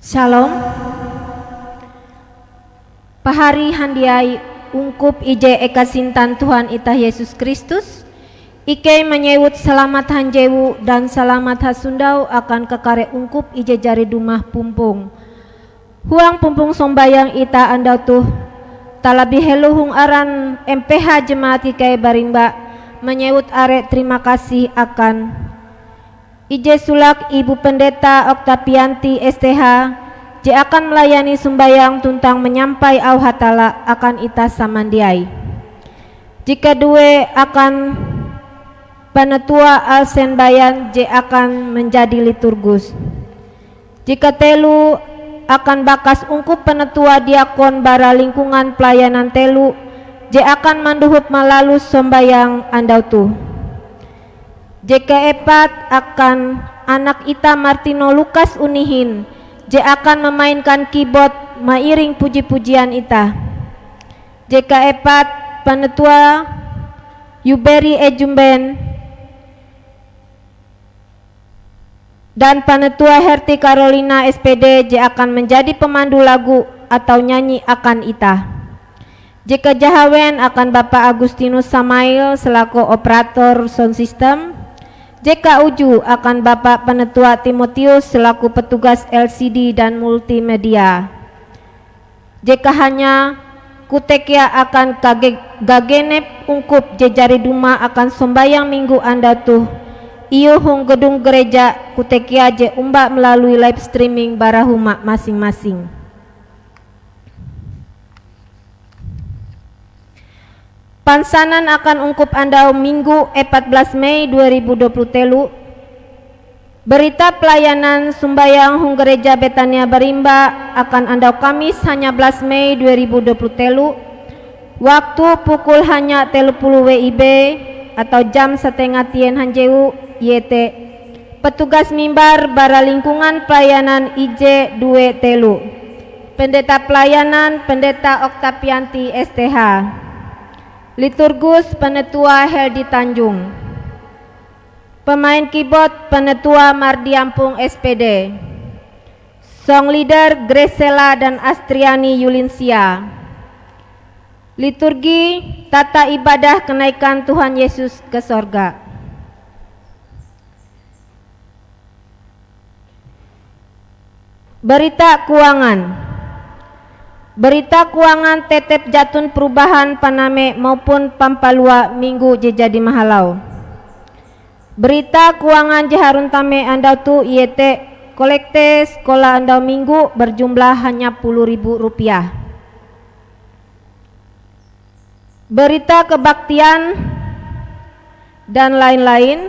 Shalom. Pahari handiai ungkup ije eka sintan Tuhan ita Yesus Kristus. Ike menyewut selamat hanjewu dan selamat hasundau akan kekare ungkup ije jari dumah pumpung. Huang pumpung sombayang ita andau tuh talabi helu hung aran MPH jemaat ike barimba menyewut are terima kasih akan Ije sulak Ibu Pendeta Oktapianti STH je akan melayani sumbayang tuntang menyampai au hatala akan ita samandiai. Jika dua akan panetua Alsen Bayan je akan menjadi liturgus. Jika telu akan bakas ungkup penetua diakon bara lingkungan pelayanan telu je akan manduhup malalus sombayang andau tuh. JK Epat akan anak ita Martino Lukas Unihin je akan memainkan keyboard mairing puji-pujian ita. JK Epat penetua Yuberi Ejumben dan penetua Herti Carolina SPD je akan menjadi pemandu lagu atau nyanyi akan ita. JK Jahawen akan Bapak Agustinus Samail selaku operator sound system. JK Uju akan Bapak Penetua Timotius selaku petugas LCD dan multimedia. JK Hanya Kutekia akan gagenep ungkup jejari duma akan sombayang minggu anda tuh. Iyo hung gedung gereja Kutekia je umba melalui live streaming barahuma masing-masing. Pansanan akan ungkup andau Minggu 14 Mei 2020 telu. Berita pelayanan sumbayang hung gereja Betania Barimba akan andau Kamis hanya 11 Mei 2020 telu. Waktu pukul hanya 30 WIB atau jam setengah tien hanjewu YT. Petugas mimbar bara lingkungan pelayanan IJ 2 telu. Pendeta pelayanan Pendeta Oktapianti STH. Liturgus Penetua Heldi Tanjung. Pemain keyboard Penetua Mardi Ampung SPD. Song leader Gresela dan Astriani Yulinsia. Liturgi tata ibadah kenaikan Tuhan Yesus ke sorga. Berita keuangan. Berita keuangan tetep jatun perubahan Paname maupun Pampalua minggu je jadi mahalau. Berita keuangan je harun tame andau tu IET kolekte sekolah andau minggu berjumlah hanya Rp10.000. Berita kebaktian dan lain-lain.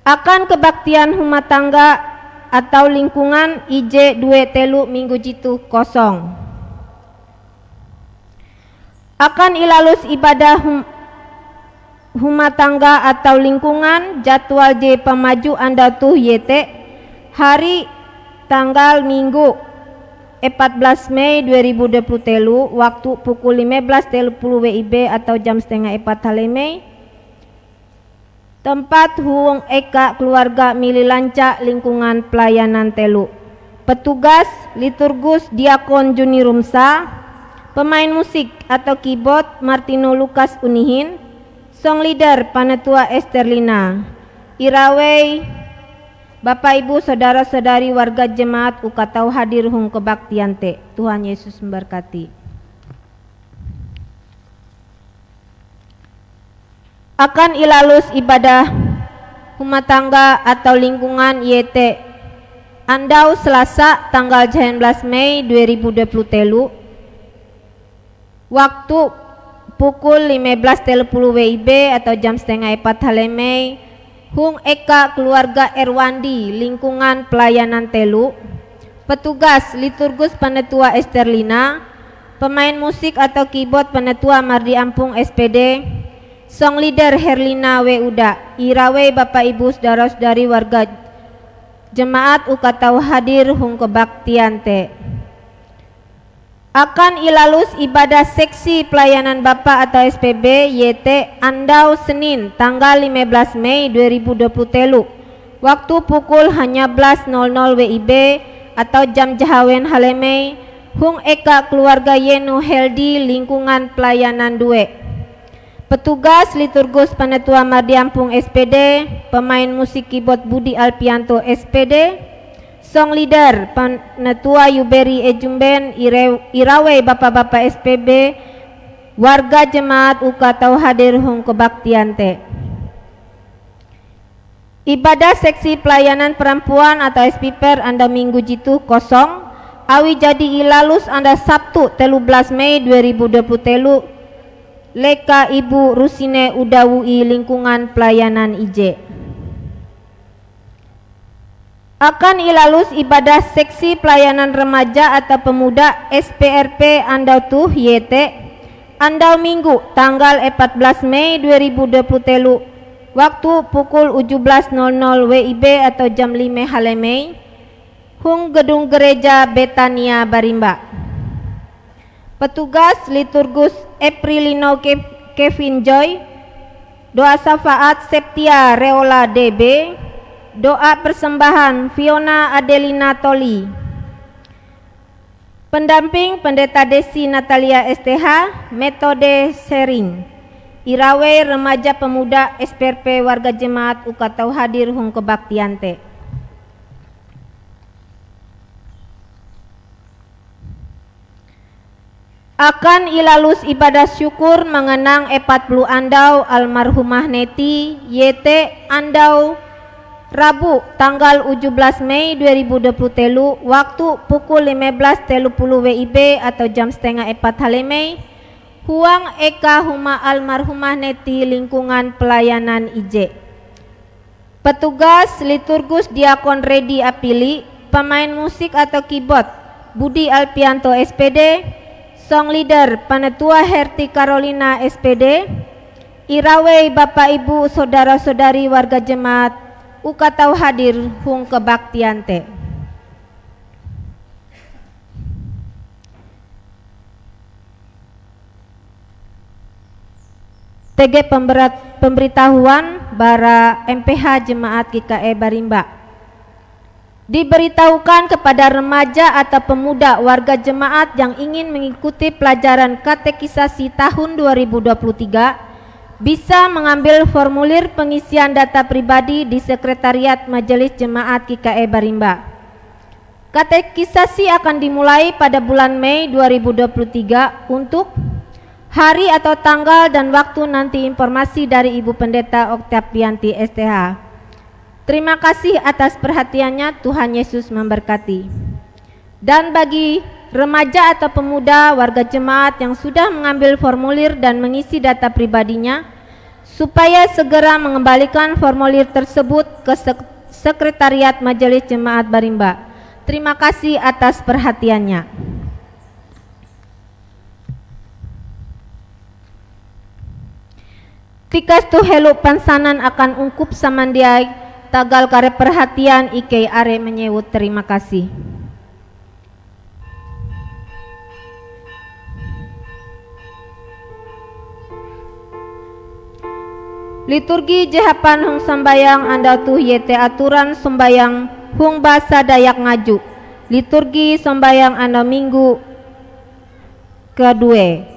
Akan kebaktian rumah tangga atau lingkungan IJ 2 telu minggu jitu kosong. Akan ilalus ibadah rumah tangga atau lingkungan jadwal J pemaju anda tuh YT hari tanggal Minggu 14 Mei 2020 telu waktu pukul 15.30 WIB atau jam setengah 4 Mei. Tempat huang eka keluarga mililanca lingkungan pelayanan telu. Petugas liturgus Diakon Juni Rumsa. Pemain musik atau keyboard Martino Lukas Unihin. Song leader Panetua Esterlina. Irawei Bapak Ibu saudara-saudari warga jemaat ukatau hadir hung kebaktian te. Tuhan Yesus memberkati. Akan ilalus ibadah rumah tangga atau lingkungan YT andau Selasa tanggal 19 Mei 2020 telu waktu pukul 15.30 WIB atau jam setengah 4 Mei hung eka keluarga Erwandi lingkungan pelayanan telu. Petugas liturgus Penetua Esterlina. Pemain musik atau keyboard Penetua Mardi Ampung SPD. Song leader Herlina Weuda. Irawe Bapak Ibu saudara-saudari warga jemaat ukatau hadir hung kebaktian te. Akan ilalus ibadah seksi pelayanan Bapak atau SPB YT andau Senin tanggal 15 Mei 2020 telu. Waktu pukul hanya 11.00 WIB atau jam jahawen haleme hung eka keluarga Yenu Heldi lingkungan pelayanan 2. Petugas liturgus Penetua Mardiampung SPD, pemain musik keyboard Budi Alpianto SPD, song leader Penetua Yuberi Ejumben Irawe bapak-bapak SPB, warga jemaat uka tau hadir hung kebaktian te. Ibadah seksi pelayanan perempuan atau SPPR anda minggu jitu kosong awi jadi ilalus anda Sabtu 13 Mei 2023 leka Ibu Rusine Udawui lingkungan pelayanan IJ. Akan ilalus ibadah seksi pelayanan remaja atau pemuda SPRP anda tuh YT anda minggu tanggal 14 Mei 2023 waktu pukul 17.00 WIB atau jam 5 haleme hung gedung gereja Betania Barimba. Petugas liturgus Eprilino Kevin Joy, doa syafaat Septia Reola DB, doa persembahan Fiona Adelina Toli. Pendamping Pendeta Desi Natalia STH, metode sharing. Irawe remaja pemuda SPRP warga jemaat uka tau hadir hung kebaktian te. Akan ilalus ibadah syukur mengenang 40 andau almarhumah Neti YT andau Rabu tanggal 17 Mei 2023 waktu pukul 15.30 WIB atau jam setengah 4 haleme huang eka huma almarhumah Neti lingkungan pelayanan IJ. Petugas liturgus Diakon Redi Apili, pemain musik atau keyboard Budi Alpianto SPD, song leader Penetua Herti Carolina SPD, Irawe Bapak Ibu saudara-saudari warga jemaat uka tau hadir hung kebaktian te. TG pemberitahuan bara MPH Jemaat GKE Barimba. Diberitahukan kepada remaja atau pemuda warga jemaat yang ingin mengikuti pelajaran katekisasi tahun 2023 bisa mengambil formulir pengisian data pribadi di Sekretariat Majelis Jemaat GKE Barimba. Katekisasi akan dimulai pada bulan Mei 2023 untuk hari atau tanggal dan waktu nanti informasi dari Ibu Pendeta Oktavianti STH. Terima kasih atas perhatiannya, Tuhan Yesus memberkati. Dan bagi remaja atau pemuda warga jemaat yang sudah mengambil formulir dan mengisi data pribadinya, supaya segera mengembalikan formulir tersebut ke Sekretariat Majelis Jemaat Barimba. Terima kasih atas perhatiannya. Tikas tu helu pansanan akan ungkup samandiai tagal kare perhatian ike are menyewut terima kasih. Liturgi jehapan hung sambayang anda tuh yete aturan sembayang hung bahasa Dayak Ngaju. Liturgi sembayang anda minggu kedua.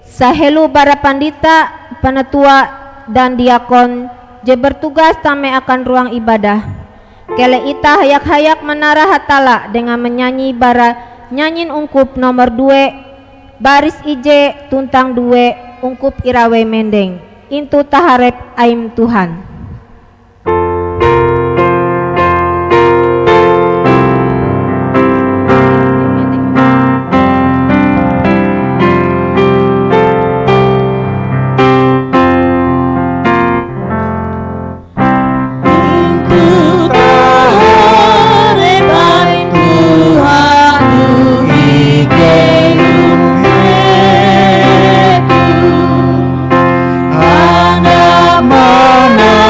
Sahelu bara pandita, penetua dan diakon je bertugas tame akan ruang ibadah. Kele ita hayak-hayak menara hatala dengan menyanyi bara nyanyin ungkup nomor 2 baris IJ tuntang 2 ungkup Irawe Mendeng. Intu taharep aim Tuhan. Mana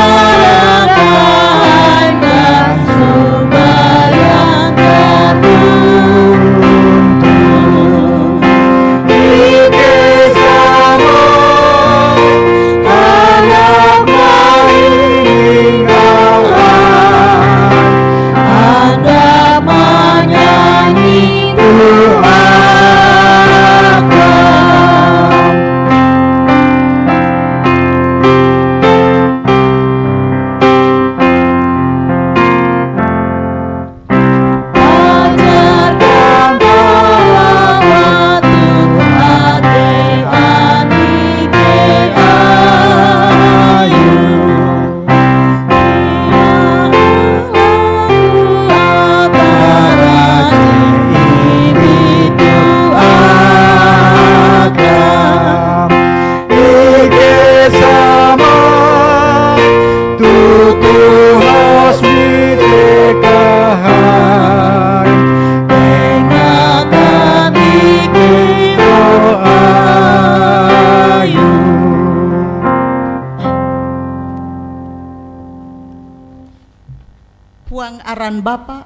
huang aran Bapa,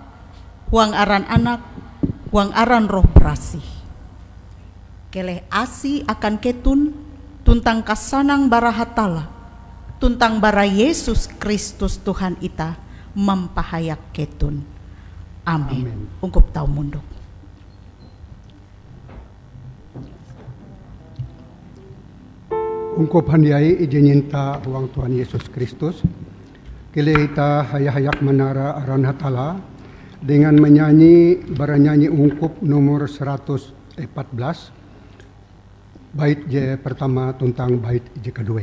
huang aran Anak, huang aran Roh Berasih. Keleh asi akan ketun tuntang kasanang bara hatala, tuntang bara Yesus Kristus Tuhan ita mempahayak ketun. Amin. Ungkup tau munduk. Ungkup handiai ije nyinta huang Tuhan Yesus Kristus. Kile ita hayak menara aran hatala dengan menyanyi baranyanyi ungkup nomor 114 bait je pertama tentang bait je kedua.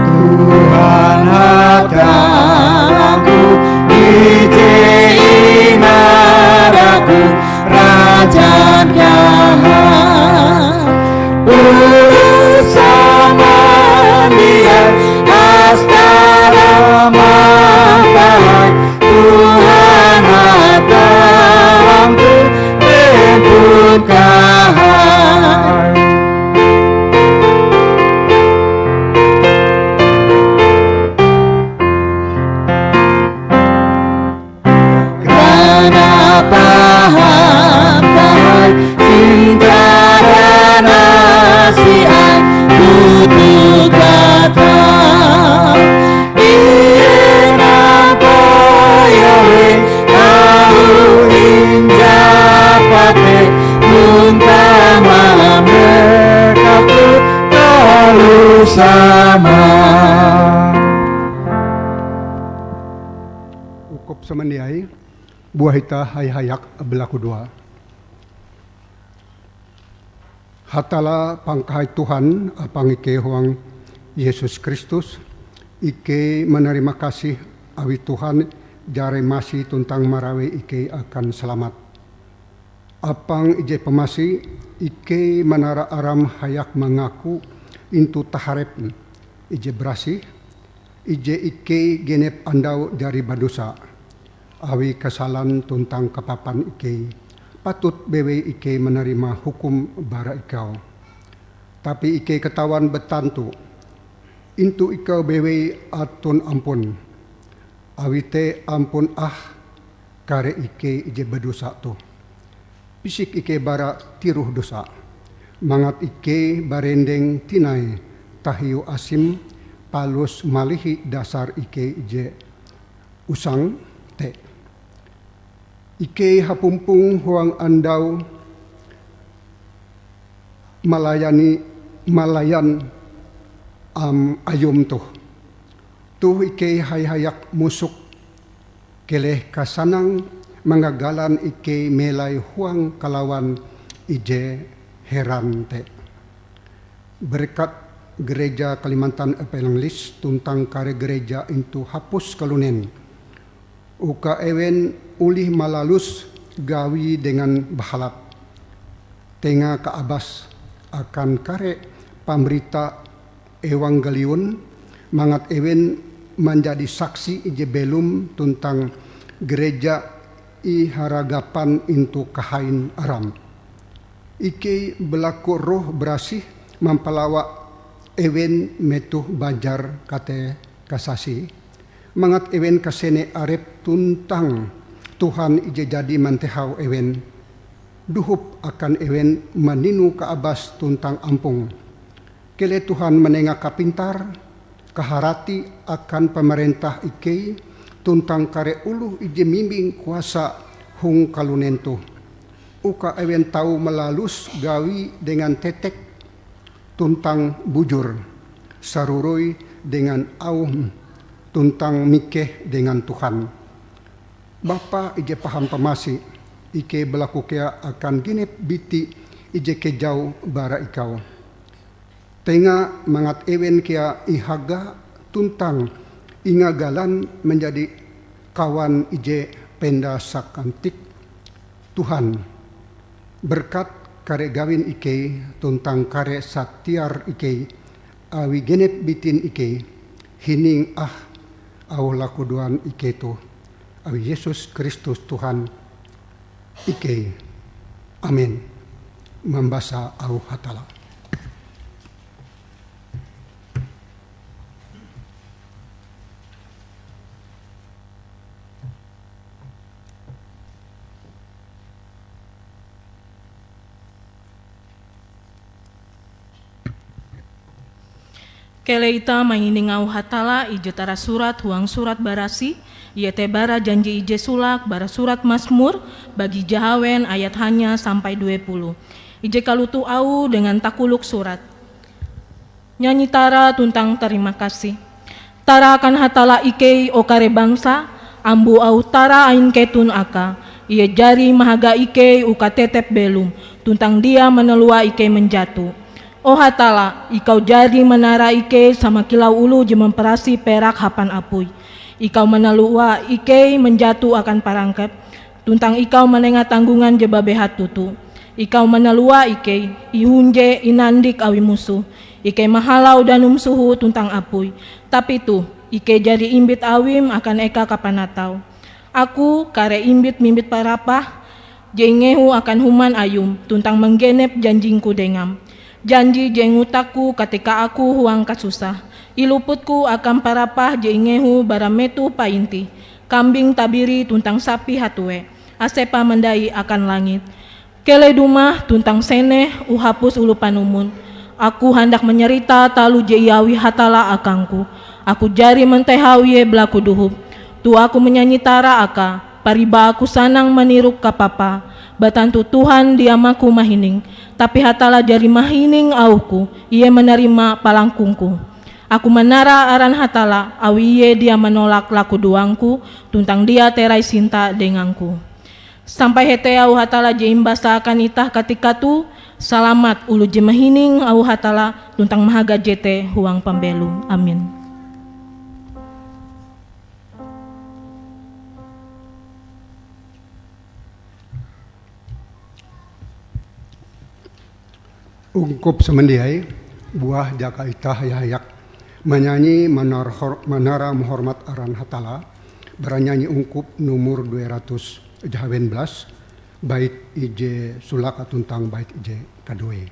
Tuhan hatalaku, ije inaraku, Raja jahat, urusan dia astara matai. Tuhan hatalaku, temput kahai. Paham tahai sintara nasihat tutup kata ina payawe tahu injapate tuntang malam berkatu lalu sama. Ukup semendiai buah ita hayak belaku dua. Hatala pangkahai Tuhan apang ike huang Yesus Kristus, ike menerima kasih awi Tuhan jare masih tuntang marawe ike akan selamat. Apang ije pemasi ike menara aram hayak mengaku intu taharep ije berasih, ije ike genep andau dari badosa. Awi kesalahan tuntang kepapan ike, patut bewe ike menerima hukum bara ikau. Tapi ike ketahuan betantu, intu ikau bewe atun ampun. Awi te ampun kare ike ije berdosa tu. Pisik ike bara tiruh dosa, mangat ike barendeng tinai tahiu asim palus malihi dasar ike ije usang te. Ike hapumpung huang andau malayan ayum tuh. Tuh ike hayak musuk keleh kasanang mengagalan ike melai huang kalawan ije heran te. Berkat gereja Kalimantan Epelanglis tuntang kare gereja itu hapus kalunen. Uka ewen ulih malalus gawi dengan bahalap. Tengah keabas akan kare pamberita ewangeliun mangat ewen menjadi saksi ije belum tuntang gereja i haragapan intu kahain aram. Ike belaku roh berasih mempelawa ewen metuh bajar kate kasasi. Mangat ewen kasene arep tuntang Tuhan ije jadi mantehau ewen. Duhup akan ewen maninu keabas tuntang ampung. Kele Tuhan menengah kapintar, kaharati akan pemerintah ike tuntang kare uluh ije mimbing kuasa hung kalunentu. Uka ewen tahu melalus gawi dengan tetek tuntang bujur. Sarurui dengan auh tuntang mikeh dengan Tuhan. Bapa ije paham pemasi, ike berlaku kea akan ginep biti ije kejau bara ikau. Tengah mangat ewen kea ihaga tuntang ingagalan menjadi kawan ije penda sakantik Tuhan. Berkat kare gawin ike tuntang kare satiar ike awi genep bitin ike hining au lakuduan ike tu awi Yesus Kristus Tuhan ike. Amin. membaca au hatala. Keleita mainingau hatala ije tara surat huang surat barasi, iete bara janji ije sulak bara surat Mazmur bagi Jahawen ayat hanya sampai 20. Ije kalutu au dengan takuluk surat. Nyanyi tara tuntang terima kasih. Tara akan hatala ikei okare bangsa, ambu au tara ain ketun aka. Ia jari mahaga ikei uka tetep belum, tuntang dia menelua ikei menjatuh. Oh hatala, ikau jadi menara ike sama kilau ulu je memperasi perak hapan apui. Ikau menelua ike menjatuh akan parangkep, tuntang ikau menengah tanggungan je babehat tutu. Ikau menelua ike, ihunje inandik awi musuh. Ike mahalau danum suhu tuntang apui. Tapi tu, ike jadi imbit awim akan eka kapanatau. Aku kare imbit mimbit parapah, jengehu akan human ayum, tuntang menggenep janjingku dengam. Janji jengutaku ketika aku huang kasusah. Iluputku akan parapah jengehu barametu painti. Kambing tabiri tuntang sapi hatue. Asepa mendai akan langit. Kele dumah tuntang seneh uhapus ulu panumun. Aku hendak menyerita talu jeiawi hatala akangku. Aku jari mentehawie belaku duhub. Tu aku menyanyi tara aka. Pariba aku sanang meniruk kapapa. Batantu Tuhan diamaku mahining. Tapi hatala jari mahining auku, ia menerima palangkungku. Aku menara aran hatala, awi ia dia menolak laku duangku, tuntang dia terai sinta denganku. Sampai hete au hatala jeimbasa akan itah ketika tu, salamat ulu je mahining au hatala, tuntang mahaga jete huang pembelum. Amin. Ungkup semendiai buah jaka itah yayak menyanyi menara menghormat aran hatala beranyanyi ungkup nomor 200 Jahawen belas bait ije sulaka tuntang bait ije kadue.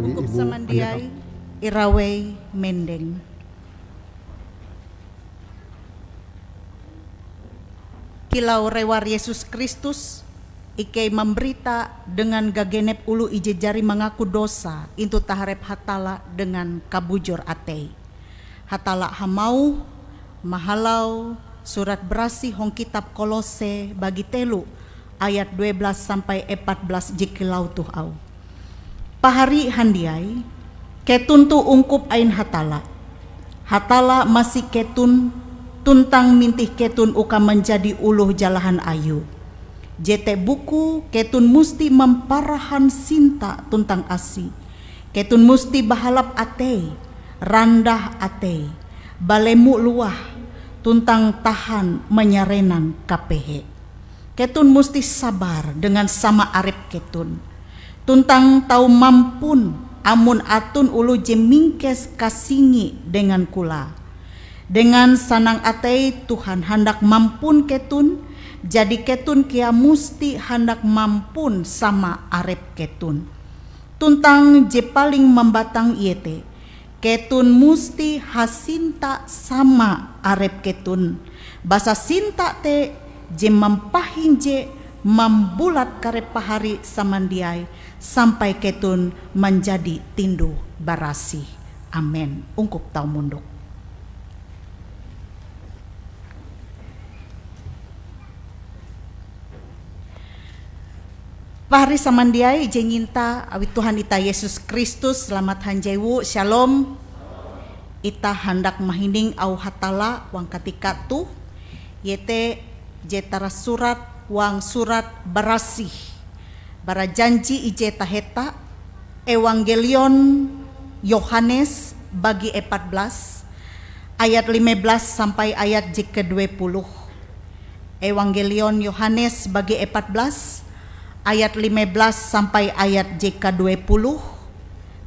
Ungkup semendiai irawei mendeng. kilau rewar Yesus Kristus Ike memberita dengan gagenep ulu ije jari mengaku dosa intu taharep hatala dengan kabujur atei. Hatala hamau mahalau surat berasi hong kitab Kolose bagi telu ayat 12 sampai 14 jikilau tuh au. Pahari handiai ketun tu ungkup ain hatala. Hatala masih ketun tuntang mintih ketun uka menjadi uluh jalahan ayu. Jete buku ketun musti memparahan sinta tuntang asi. Ketun musti bahalap atei, randah atei, balemu luah tuntang tahan menyarenan kapehe. Ketun musti sabar dengan sama arep ketun. Tuntang tau mampun amun atun ulu jemingkes kasingi dengan kula. Dengan sanang atei Tuhan hendak mampun ketun. Jadi ketun kia musti hendak mampun sama arep ketun. Tuntang je paling membatang iete, ketun musti hasinta sama arep ketun. Basa sinta te je mempahin je membulat karep pahari samandiai sampai ketun menjadi tindu barasi. Amin. Ungkup tau munduk. Pahari samandiai jenginta awit Tuhan ita Yesus Kristus selamat hanjewu shalom. Ita hendak mahining au hatala wang katika tu yete jetara surat wang surat barasih bara janji ije taheta Evangelion Yohanes bagi 14 ayat 15 sampai ayat ke-20. Evangelion Yohanes bagi 14 ayat 15 sampai ayat JK20.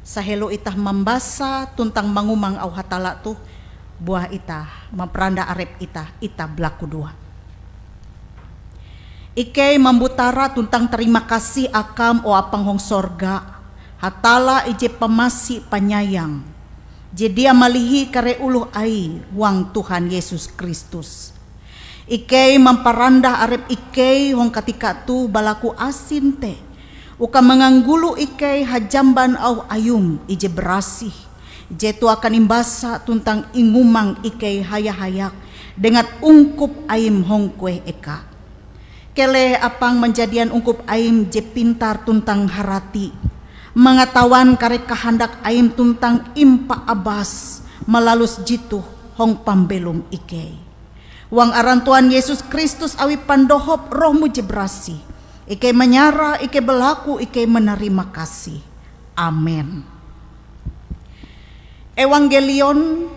Sahelo itah membasa tuntang mangumang au hatala tuh buah itah memperanda arep itah belaku dua. Ike membutara tuntang terima kasih akam o apang hong sorga hatala ije pemasi penyayang jedia malihi kare uluh ai wang Tuhan Yesus Kristus. Ike memperanda arep ike hong katika tu balaku asin te uka menganggulu ike hajamban au ayum ije berasih jetu akan imbasa tuntang ingumang ike hayak-hayak dengan ungkup aim hong kue eka kele apang menjadian ungkup aim je pintar tuntang harati mengatawan kare kahandak aim tuntang impa abas melalus jitu hong pambelum ike. Wang aran Tuhan Yesus Kristus awi pandohop rohmu jebrasi. Ike menyara, ike belaku, ike menerima kasih. Amin. Evangelion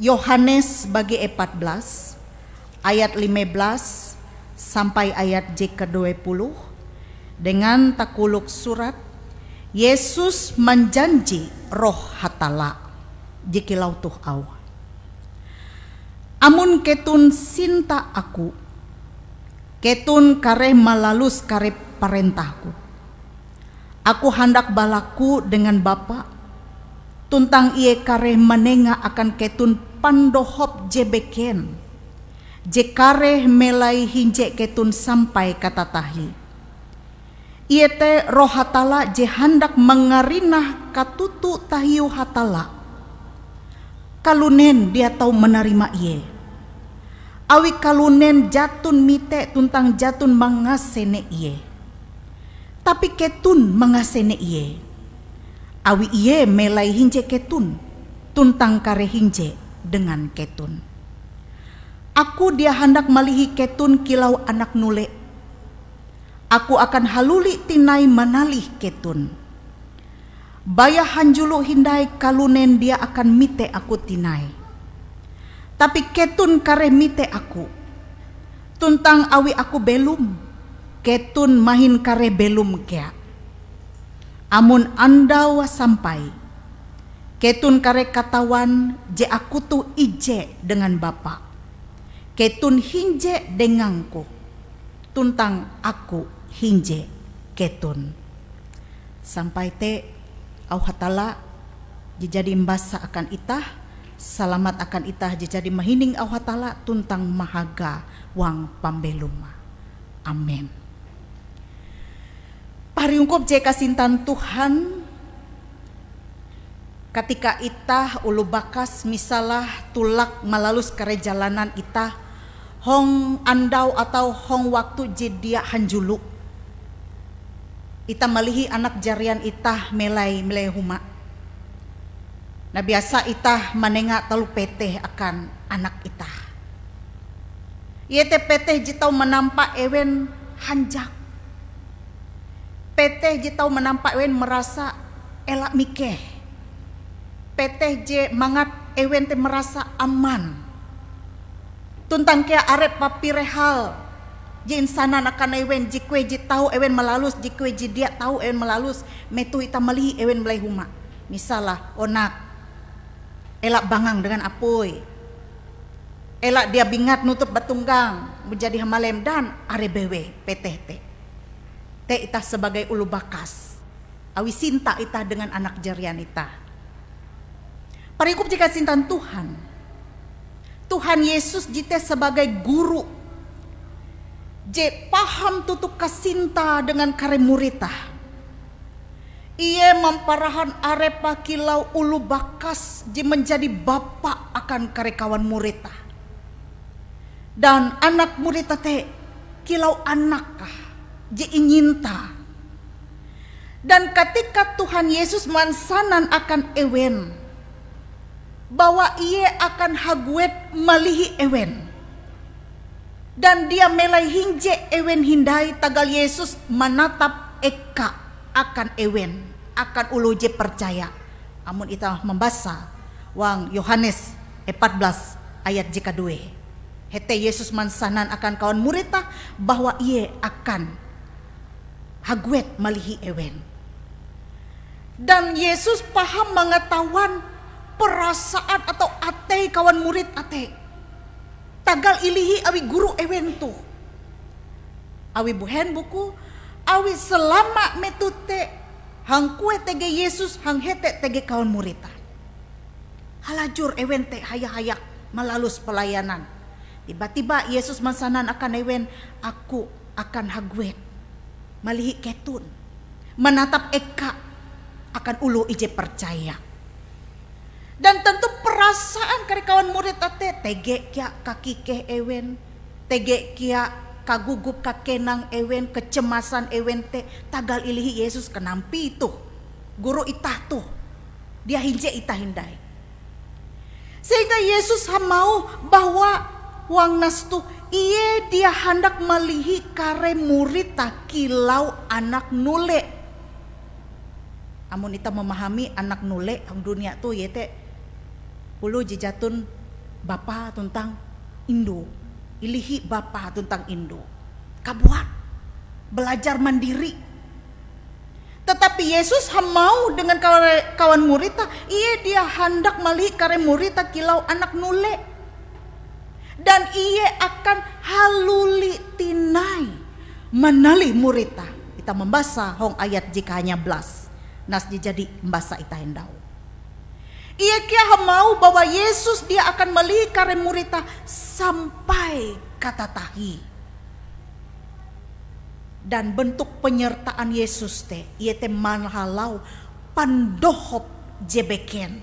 Yohanes bagi 14 ayat 15 sampai ayat ke-20 dengan takuluk surat Yesus menjanji roh hatala jikilau tuh au. Amun ketun sinta aku, ketun kare malalus kare perintahku. Aku hendak balaku dengan Bapa, tuntang ie kare menenga akan ketun pandohop jebeken. Je kare melai hinje ketun sampai kata tahi. Ie te roh hatala je hendak mengarinah katutu tahiu hatala. Kalunen dia tahu menerima iye. Awi kalunen jatun mite tuntang jatun mangasene iye. Tapi ketun mangasene iye. Awi iye melai hinje ketun tuntang kare hinje dengan ketun. Aku dia hendak malihi ketun kilau anak nule. Aku akan haluli tinai manalih ketun. Baya hanjulu hindai kalunen dia akan mite aku tinai. Tapi ketun kare mite aku. Tuntang awi aku belum. Ketun mahin kare belum kea. Amun andawa sampai. Ketun kare katawan je aku tu ije dengan Bapa. Ketun hinje denganku. Tuntang aku hinje ketun. Sampai te au hatala jadi mbasa akan itah Salamat akan itah jadi mahining au hatala tuntang mahaga wang pambeluma. Amin. Pariungkop je kasintan Tuhan, ketika itah ulu bakas misalah tulak malalus kerejalanan itah hong andau atau hong waktu jedia hanjulu, itah malihi anak jarian itah melai huma. Nah biasa itah manenga talu peteh akan anak itah. Iete peteh jitau menampak ewen hanjak. Peteh jitau menampak ewen merasa elak mikeh. Peteh je mangat ewen te merasa aman. Tuntang kia arep papirehal. Je insanan akan ewen jikwe jitau ewen melalus, jikwe jidia tahu ewen melalus, metu itah malihi ewen belai huma. Misalah onak elak bangang dengan apoy, elak dia bingat nutup batunggang menjadi hamalem dan arebewe peteh te itah sebagai ulu bakas awi sinta itah dengan anak jarian itah. Parikup jika sintan Tuhan Yesus jite sebagai guru je paham tutuk kasinta dengan kare muritah. Ia memparahan arepa kilau ulu bakas je menjadi bapak akan karekawan murita. Dan anak murita te kilau anakkah je inyinta. Dan ketika Tuhan Yesus mansanan akan ewen, bahwa ia akan haguet malihi ewen. Dan dia melai hinje ewen hindai tagal Yesus menatap eka akan ewen, akan ulu je percaya. Amun ita membaca wang Yohanes 14 ayat jika 2. Hete Yesus mansanan akan kawan muridnya bahwa ia akan haguet malihi ewen. Dan Yesus paham mengetahuan perasaan atau ate kawan murid ate. Tagal ilihi awi guru ewen tu. Awi buhen buku awi selama metute hang kue tege Yesus hang hete tege kawan murita. Halajur ewen te hayak-hayak melalus pelayanan. Tiba-tiba Yesus mansanan akan ewen, aku akan haguet malihi ketun, menatap eka akan ulu ije percaya. Dan tentu perasaan kare kawan murid ate tege kia kaki ke ewen, tege kia kagugup kakenang ewen, kecemasan ewen te tagal ilihi Yesus kenampi itu guru itah tuh dia hinje itah hindai, sehingga Yesus mau bahwa wang nastu iye dia hendak melihi kare murid tak kilau anak nule. Amun kita memahami anak nule ang dunia tuh yete ulu jejatun bapa tentang Indo, ilihi bapa tentang Indo, kabuat belajar mandiri. Tetapi Yesus mau dengan kawan muridnya, ia dia hendak melihi kare muridnya kilau anak nule, dan ia akan haluli tinai menali muridnya. Kita membaca hong ayat jika hanya belas nas jadi membaca ita hendau. Ia kia mau bahwa Yesus dia akan melihi kare muridnya sampai kata tahi. Dan bentuk penyertaan Yesus te ia te manhalau pandohop jebeken.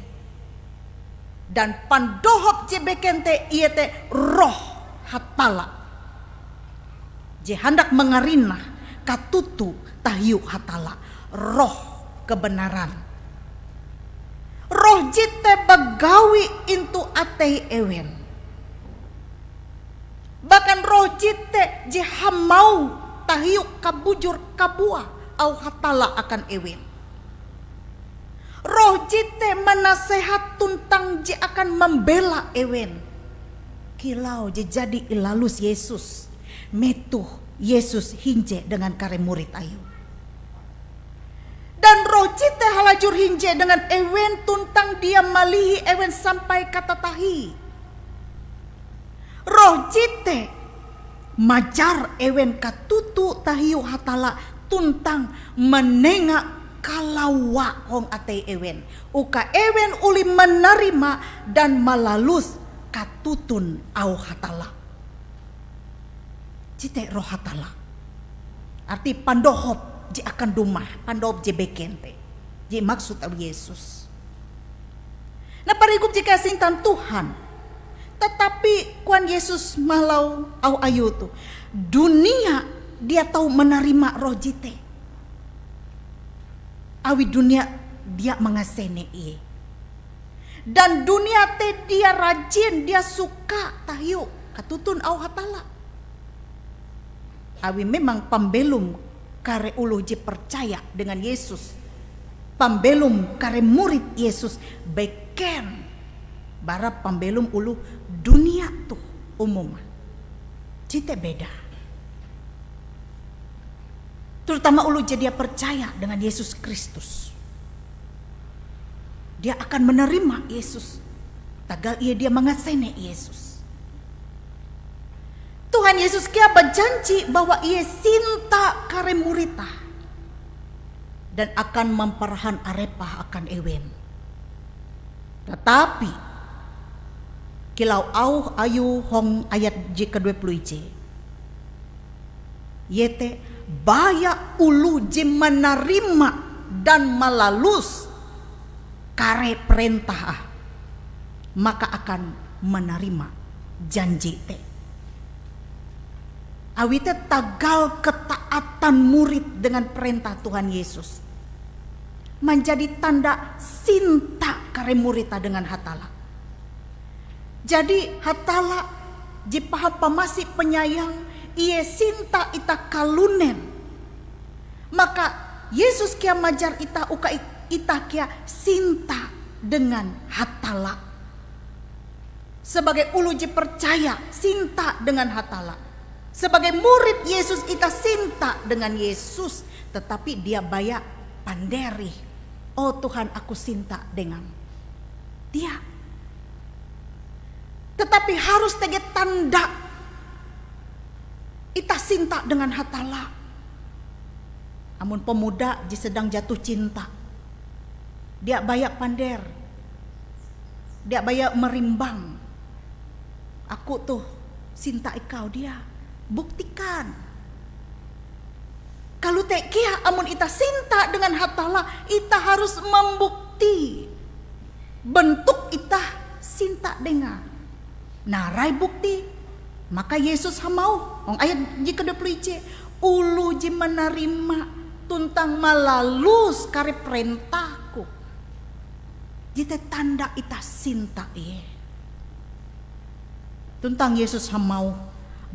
Dan pandohop jebeken te ia te roh hatala. Je hendak mengarinah katutu tahiu hatala, roh kebenaran. Roh jite bagawi intu atei ewen. Bahkan roh jite je hamau tahiu kabujur kabua au hatala akan ewen. Roh jite menasehat tuntang je akan membela ewen. Kilau je jadi ilalus Yesus, metuh Yesus hinje dengan kare murid ayu. Dan roh jite halajur hinje dengan ewen tuntang dia malihi ewen sampai kata tahi. Roh jite majar ewen katutu tahiu hatala tuntang menengak kalawa hong ate ewen. Uka ewen uli menerima dan malalus katutun au hatala. Cite roh hatala. Arti pandohop ji akan dumah, pandohop je bekente. Ji maksud au Yesus. Nah parigup jika sintan Tuhan. Tetapi kuan Yesus malau au ayu tu. Dunia dia tahu menerima roh jite. Awi dunia dia mengasene iye. Dan dunia te dia rajin, dia suka tahu katutun au hatala. Awi memang pambelum kare ulu je percaya dengan Yesus. Pambelum kare murid Yesus beken bara pambelum ulu dunia tuh umum. Cite beda. Terutama ulu jadi dia percaya dengan Yesus Kristus. Dia akan menerima Yesus. Tagal dia mengasene Yesus. Tuhan Yesus kia berjanji bahwa ia cinta kare muridnya dan akan memperahan arepah akan ewen. Tetapi kilau au ayu hong ayat J ke-20 yete baya ulu je menerima dan melalus kare perintah maka akan menerima janji te. Awite tagal ketaatan murid dengan perintah Tuhan Yesus menjadi tanda cinta kare muridnya dengan hatala. Jadi hatala jipahap masih penyayang ia cinta ita kalunen. Maka Yesus kia majar ita uka ita kia cinta dengan hatala. Sebagai ulu je percaya cinta dengan hatala. Sebagai murid Yesus ita cinta dengan Yesus. Tetapi dia baya panderi. Oh Tuhan aku cinta dengan dia. Tetapi harus tege tanda ita cinta dengan hatala. Amun pemuda je sedang jatuh cinta. Dia baya pander. Dia baya merimbang. Aku tuh cinta ikau dia. Buktikan. Kalau tekia amun ita cinta dengan hatala, ita harus membukti bentuk ita cinta dengan narai bukti. Maka Yesus hamau ong ayat jika 20 ulu ji menerima tuntang malalus kare perintahku. Jite tanda ita cinta tuntang Yesus hamau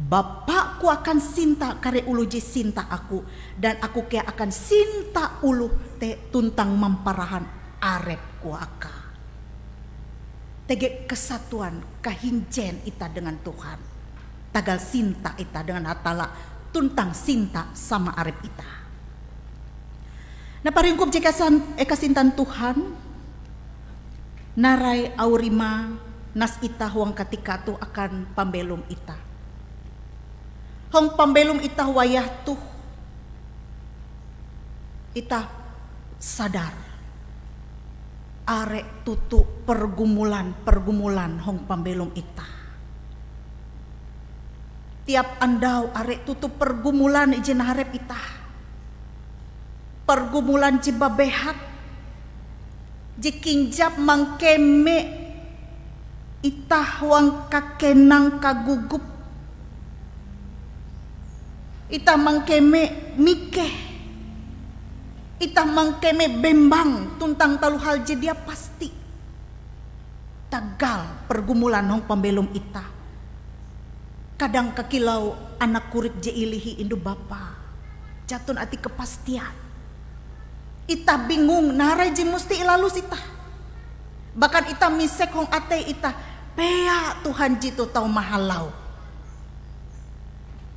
Bapakku akan cinta kare ulu je cinta aku dan aku kia akan cinta ulu te tuntang memparahan arepku aka. Tege kesatuan kahinjen ita dengan Tuhan. Tagal cinta ita dengan hatala tuntang cinta sama arep ita. Nah paringkup jika ekasintan Tuhan narai aurima nas ita huang ketika tu akan pambelum ita. Hong pambelum ita wayah tuh ita sadar arek tutu pergumulan hong pambelum ita. Tiap andau arek tutu pergumulan ijen harep ita. Pergumulan jiba behat jikinjap mangkeme ita wang kakenang kagugup. Ita mangkeme mikeh. Ita mangkeme bembang tuntang talu hal je dia pasti. Tagal pergumulan hong pambelum ita. Kadang kakilau anak kurip je ilihi indu bapa. Jatun ati kepastian. Ita bingung narai je musti ilalus ita. Bahkan ita misek hong ate ita. Pea Tuhan jitu tau mahalau.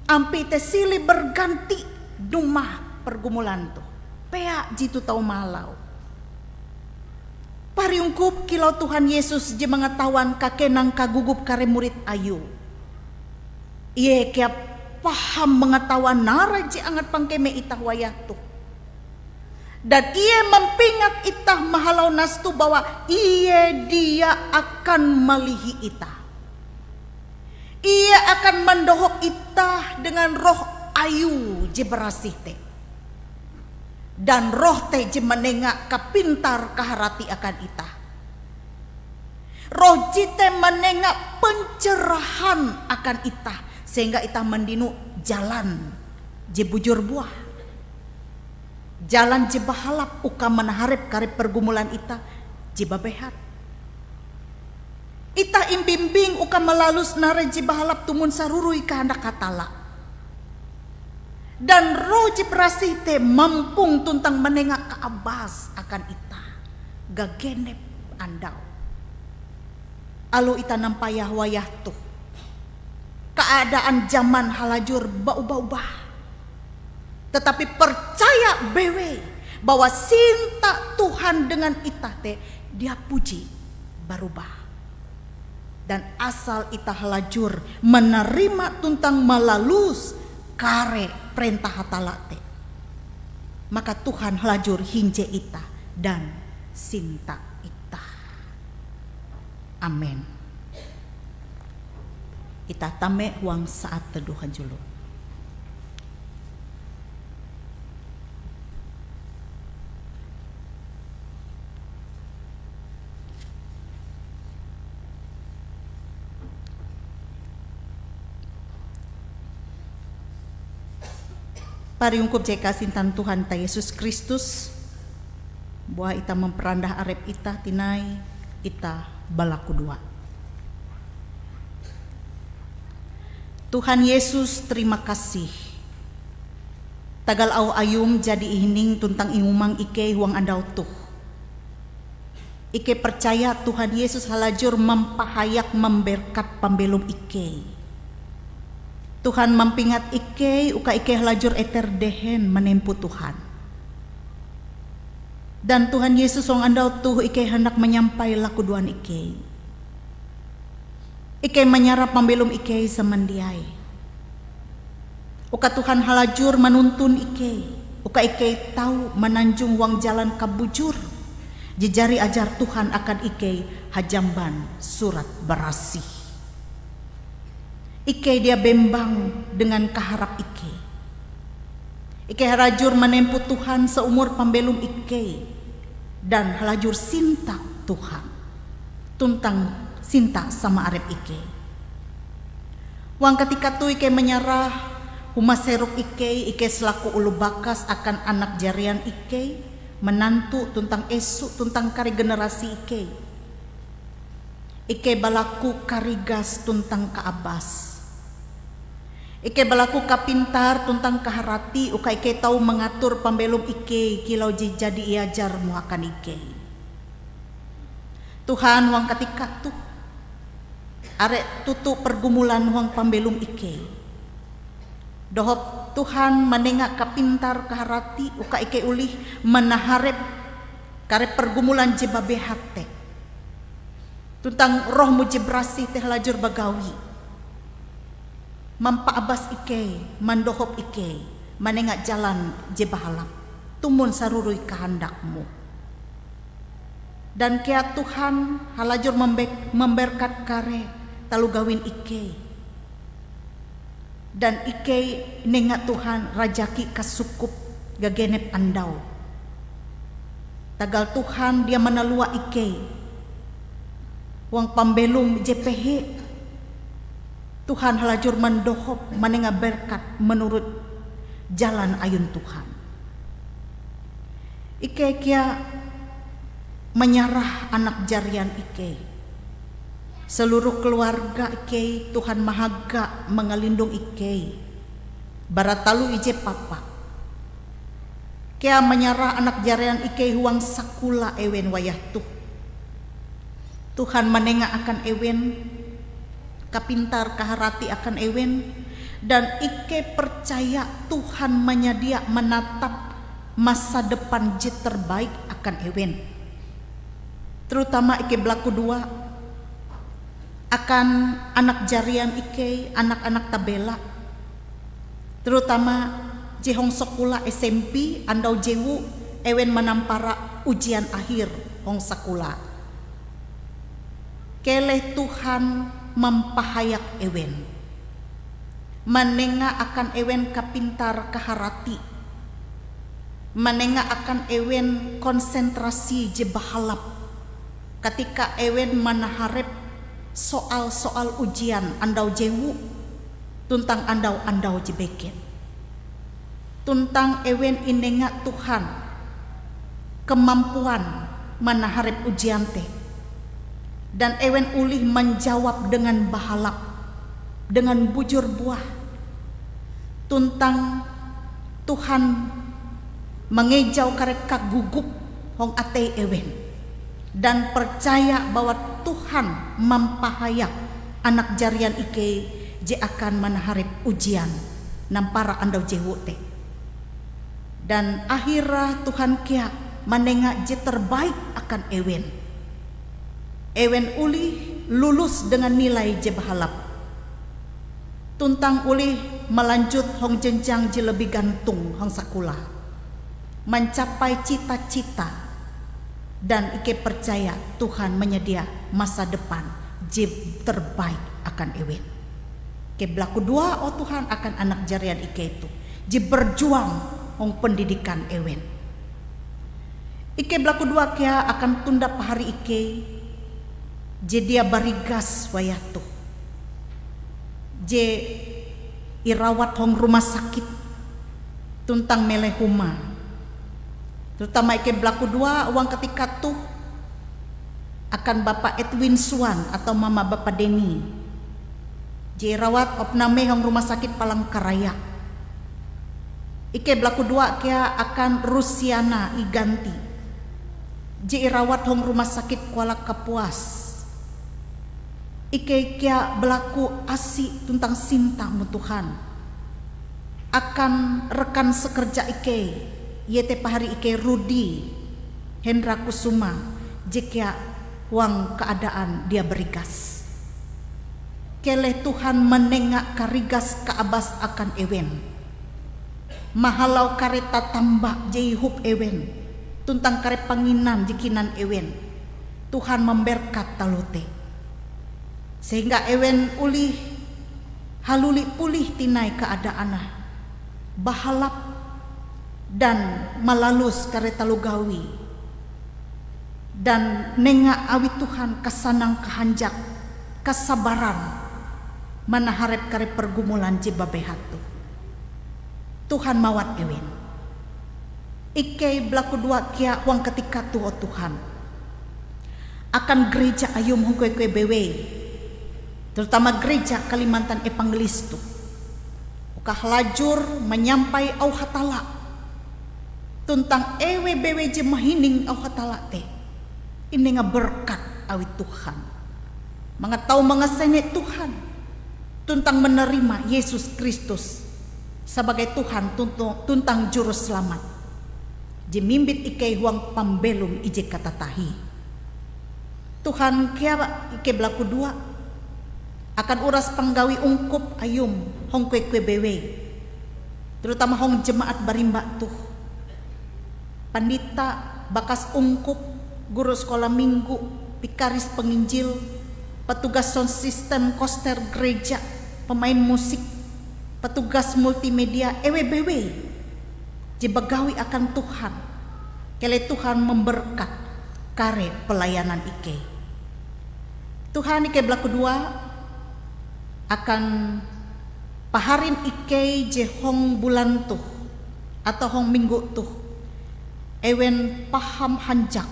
Ampi te silih berganti dumah pergumulan tu. Pea jitu tau malau. Pariungkup kilau Tuhan Yesus je mengetahuan kakenang kagugup kare murid ayu. Ie kia paham mengetahuan nara je angat pangkeme itah wayah tu. Dan ia mempingat itah mahalau nastu bahwa dia akan melihi itah. Ia akan mendohok itah dengan roh ayu je berasih te. Dan roh te je menengak kapintar kaharati akan itah. Roh jite menengak pencerahan akan itah, sehingga itah mendinu jalan je bujur buah, jalan je bahalap uka menaharip karib pergumulan itah je babehat. Itah imbimbing uka melalus nare je bahalap tumun sarurui kehendak Hatala. Dan roh je berasih te mampung tuntang menengak keabas akan itah gagenep andau. Alo ita nampayah wayah tuh keadaan zaman halajur baubah-ubah, tetapi percaya bewe bahwa sinta Tuhan dengan ita teh dia puji barubah. Dan asal ita halajur menerima tuntang melalus kare perintah Hatala teh, maka Tuhan halajur hinje ita dan sinta. Amin. Ita tame huang saat teduhan julu. Pariungkup jeka sintan Tuhan ta Yesus Kristus, buah ita memperandah arep ita tinai ita balaku dua. Tuhan Yesus terima kasih. Tagal au ayum jadi ihining tuntang ingumang ike huang andau tuh. Ike percaya Tuhan Yesus halajur mempahayak memberkat pambelum ike. Tuhan mempingat ike uka ike halajur eter dehen menempu Tuhan. Dan Tuhan Yesus wong andau tuh ike hendak menyampai laku duan ike. Ike menyarap pambelum ike semendiai. Uka Tuhan halajur menuntun ike. Uka ike tahu menanjung wang jalan kabujur. Jejari ajar Tuhan akan ike hajamban surat berasih. Ike dia bembang dengan kaharap ike. Ike halajur menempu Tuhan seumur pambelum ike. Dan halajur sinta Tuhan tuntang sinta sama arep ike. Wang ketika tu ike menyerah humaseruk ike selaku ulu bakas akan anak jarian ike, menantu tuntang esuk tuntang kari generasi ike. Ike balaku karigas tuntang kaabas. Ike balaku kapintar tuntang kaharati uka ike tahu mengatur pambelum ike kilau jadi iajar muakan ike. Tuhan wang ketika tuh arek tutu pergumulan wang pambelum ike. Dohop Tuhan menengak kapintar kaharati uka ike ulih menaharep karep pergumulan jebabe hate. Tuntang roh mujibrasi teh lajur bagawi. Mampa abas ike, mandohop ike, menengak jalan je bahalap, tumun sarurui kehendakmu. Dan kia Tuhan halajur memberkat kare talu gawin ike. Dan ike nengat Tuhan rajaki kasukup gagenep andau. Tagal Tuhan dia menalua ike, wang pambelum JPH. Tuhan halajur mendohop menengah berkat menurut jalan ayun Tuhan. Ike kia menyarah anak jarian ike. Seluruh keluarga ike Tuhan mahaga mengelindung ike. Baratalu ije papa. Kia menyarah anak jarian ike huang sakula ewen wayah tuh. Tuhan menengah akan ewen. Kapintar kaharati akan ewen. Dan ike percaya Tuhan menyedia menatap masa depan je terbaik akan ewen. Terutama ike belaku dua akan anak jarian ike, anak-anak tabela. Terutama jehong sekolah SMP andau jewu ewen menampara ujian akhir hong sakula. Keleh Tuhan mempahayak ewen, menenga akan ewen kapintar kaharati, menenga akan ewen konsentrasi je bahalap ketika ewen manaharep soal-soal ujian andau jewu tuntang andau jebeken. Tuntang ewen inenga Tuhan kemampuan manaharep ujian teh, dan ewen ulih menjawab dengan bahalap, dengan bujur buah. Tuntang Tuhan mengejau kareka gugup hong ate ewen, dan percaya bahwa Tuhan mempahayak anak jarian ike je akan menaharip ujian nampara andau jewu te. Dan akhirnya Tuhan kia menengah je terbaik akan ewen. Ewen ulih lulus dengan nilai je bahalap. Tuntang ulih melanjut hong jenjang je lebih gantung hong sakula, mencapai cita-cita, dan ike percaya Tuhan menyedia masa depan je terbaik akan ewen. Ke belaku dua oh Tuhan akan anak jarian ike itu je berjuang hong pendidikan ewen. Ike belaku dua kia akan tunda pahari ike je dia barigas wayatu, je irawat hong rumah sakit tuntang melehuma. Terutama ike belaku dua uang ketika tuh akan Bapak Edwin Suan atau Mama Bapak Deni je rawat opname hong rumah sakit Palangkaraya. Ike belaku dua kia akan Rusiana Iganti je rawat hong rumah sakit Kuala Kapuas. Ike kia belaku asi tuntang sinta mu Tuhan akan rekan sekerja ike yete pahari ike Rudi Hendra Kusuma jika uang keadaan dia berigas. Keleh Tuhan menengak karigas keabas akan ewen, mahalau kareta tambak jehup ewen tuntang kare panginan jikinan ewen. Tuhan memberkat talote sehingga ewen ulih haluli pulih tinai keadaanah bahalap dan malalus kareta lugawi, dan nengak awi Tuhan kesanang kehanjak kesabaran manaharep kare pergumulan jiba behatu. Tuhan mawat ewen. Ike belaku dua kia uang ketika tuh oh Tuhan akan gereja ayum hong kue bewe, terutama gereja Kalimantan Evangelis tu ukah lajur menyampai au hatala tuntang ewe bewe je mahining au hatala te ini berkat awi Tuhan mengetau mengesene Tuhan tuntang menerima Yesus Kristus sebagai Tuhan tuntang juru selamat je mimbit ike huang pambelum ije kata tahi. Tuhan kia ike belaku dua akan uras panggawi ungkup ayum hong kue bewe, terutama hong jemaat barimba tuh pandita bakas ungkup, guru sekolah minggu, pikaris penginjil, petugas sound system koster gereja, pemain musik, petugas multimedia, EWBW je begawi akan Tuhan. Kele Tuhan memberkat kare pelayanan ike. Tuhan ike belaku dua akan paharin ike je hong bulan tuh atau hong minggu tuh ewen paham hanjak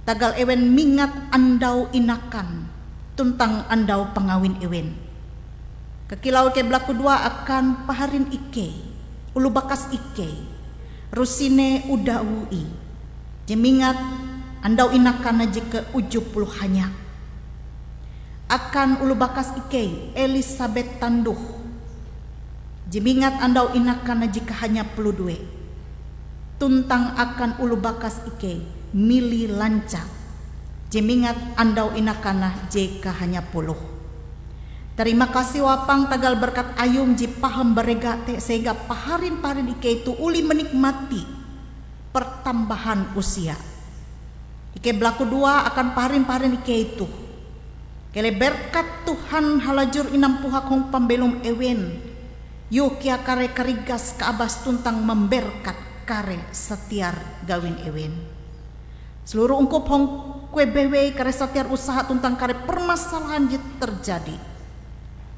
tagal ewen mingat andau inakan tuntang andau pengawin ewen. Kekilau ke belaku dua akan paharin ike ulu bakas ike rusine uda ui jemingat andau inakan aja ke 70 hanya akan ulu bakas ike Elizabeth Tanduh jemingat andau inakan aja ke hanya pelu due tuntang akan ulu bakas ike Mili Lanca jemingat andau inakana jeka hanya puluh. Terima kasih wapang tagal berkat ayum ji paham berega te sehingga paharin ike itu uli menikmati pertambahan usia. Ike belaku dua akan parin-parin ike itu. Kele berkat Tuhan halajur inam puhak hong pambelum ewen. Yuk kia kare karigas ke abas tuntang memberkat kare setiar gawin ewen. Seluruh ungkup hong kue bewe kare setiar usaha tuntang kare permasalahan je terjadi.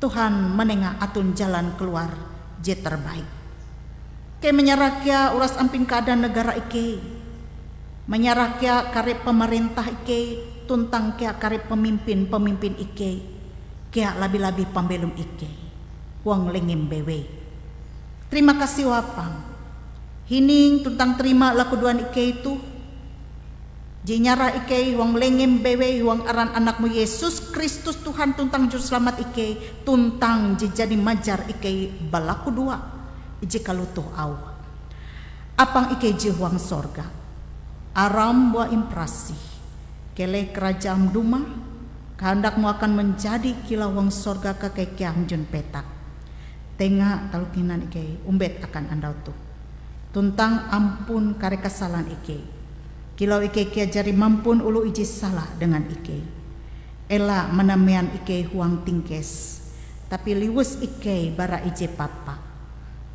Tuhan menengah atun jalan keluar je terbaik. Ke menyerahkia uras ampin keadaan negara ike, menyerahkia kare pemerintah ike, tuntang kia kare pemimpin ike, kia labi-labi pambelum ike, wong lengem bewe. Terima kasih wapang, hining tuntang terima lakuduan ike itu, jinyarah ike wong lengem bewe, wong aran anakmu Yesus Kristus Tuhan tuntang juru selamat ike, tuntang jadi majar ike balaku dua. Jika lutuh au apang ike jiwang sorga aram bua imprasi kele kerajaan duma kehendakmu akan menjadi kilawang sorga kekekiang jun petak tengah talukinan ike umbet akan andau tu tuntang ampun kare kesalahan ike kilau ike kia jari mampun ulu iji salah dengan ike ela menamian ike huang tingkes tapi liwus ike bara ije papa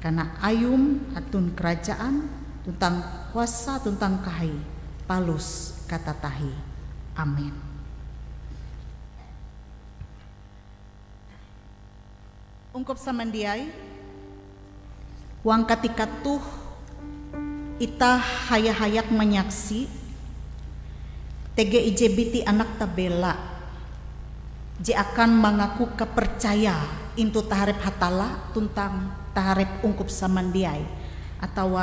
karena ayum atun kerajaan tuntang kuasa tuntang kahai palus kata tahi amin. Ungkap samandiai wang ketika tuh ita hayak menyaksi TGIJBT anak tabela je akan mengaku kepercaya intu taharep hatala tuntang taharep ungkup samandiai atau